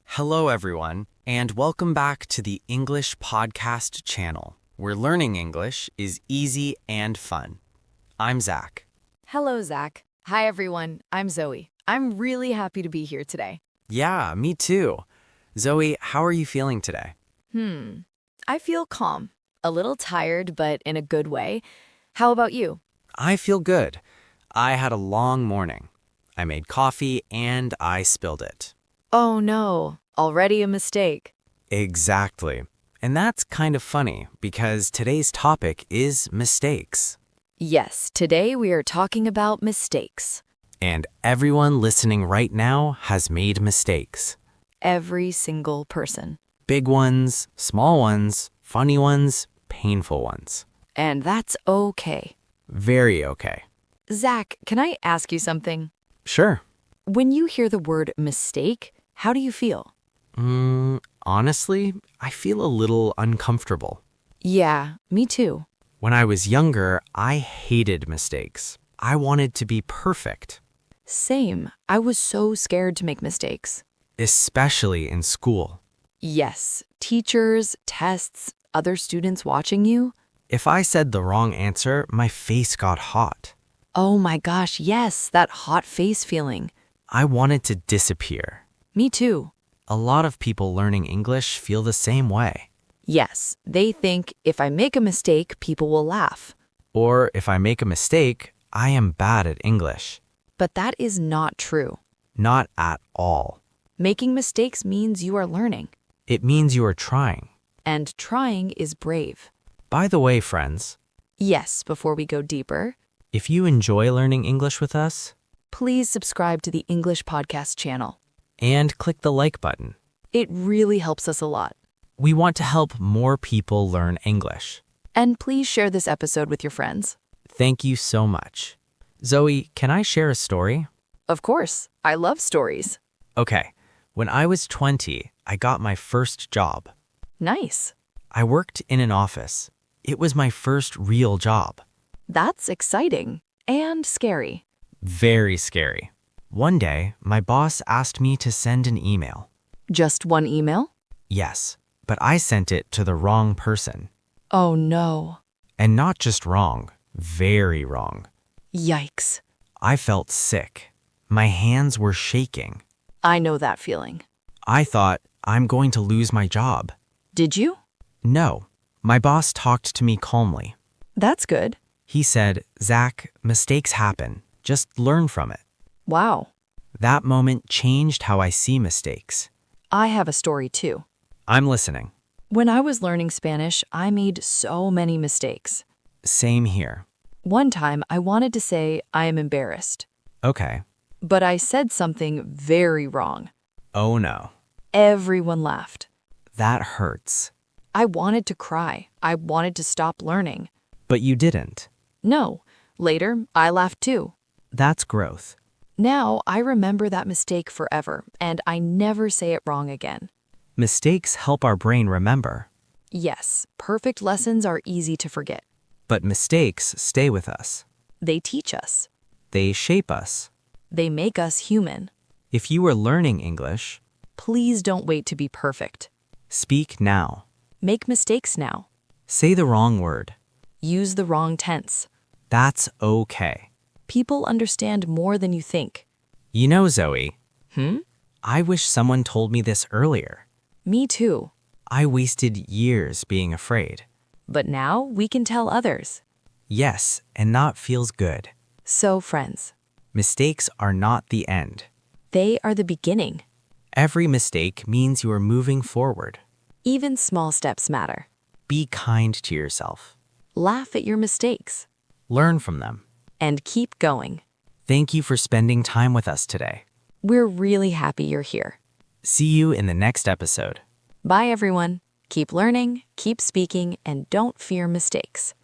Hello, everyone, and welcome back to the English Podcast channel, where learning English is easy and fun. I'm Zac. Hello, Zac. Hi, everyone. I'm Zoe. I'm really happy to be here today. Yeah, me too. Zoe, how are you feeling today? I feel calm, a little tired, but in a good way. How about you? I feel good. I had a long morning. I made coffee and I spilled it. Oh, no. Already a mistake. Exactly. And that's kind of funny because today's topic is mistakes. Yes, today we are talking about mistakes. And everyone listening right now has made mistakes. Every single person. Big ones, small ones, funny ones, painful ones. And that's okay. Very okay. Zac, can I ask you something? Sure. When you hear the word mistake, how do you feel? Honestly, I feel a little uncomfortable. Yeah, me too. When I was younger, I hated mistakes. I wanted to be perfect, Same. I was so scared to make mistakes. especially in school. Yes, teachers, tests, other students watching you. If I said the wrong answer, my face got hot. Oh my gosh, yes, that hot face feeling. I wanted to disappear. Me too. A lot of people learning English feel the same way. Yes, they think if I make a mistake, people will laugh. Or if I make a mistake, I am bad at English. But that is not true. Not at all. Making mistakes means you are learning, It means you are trying. and trying is brave. By the way, friends, Yes, before we go deeper, if you enjoy learning English with us, please subscribe to the English Podcast channel. and click the like button. It really helps us a lot. We want to help more people learn English. And please share this episode with your friends. Thank you so much. Zoe, can I share a story? Of course, I love stories. Okay, when I was 20, I got my first job. Nice. I worked in an office. It was my first real job. That's exciting and scary. Very scary. One day, my boss asked me to send an email. Just one email? Yes, but I sent it to the wrong person. Oh no. And not just wrong, very wrong. Yikes. I felt sick. My hands were shaking. I know that feeling. I thought, I'm going to lose my job. Did you? No, my boss talked to me calmly. That's good. He said, Zac, mistakes happen. Just learn from it. Wow. That moment changed how I see mistakes. I have a story too. I'm listening. When I was learning Spanish, I made so many mistakes. Same here. One time, I wanted to say, I am embarrassed. Okay. But I said something very wrong. Oh no. Everyone laughed. That hurts. I wanted to cry. I wanted to stop learning. But you didn't. No. Later, I laughed too. That's growth. Now, I remember that mistake forever, and I never say it wrong again. Mistakes help our brain remember. Yes, perfect lessons are easy to forget. But mistakes stay with us. They teach us. They shape us. They make us human. If you are learning English, Please don't wait to be perfect. speak now. Make mistakes now. Say the wrong word. Use the wrong tense. That's okay. People understand more than you think. You know, Zoe, Hmm? I wish someone told me this earlier. Me too. I wasted years being afraid. But now we can tell others. Yes, and not feels good. So, friends, Mistakes are not the end. they are the beginning. Every mistake means you are moving forward. Even small steps matter. Be kind to yourself. Laugh at your mistakes Learn from them. and keep going. Thank you for spending time with us today. We're really happy you're here. See you in the next episode. Bye, everyone. Keep learning, keep speaking, and don't fear mistakes.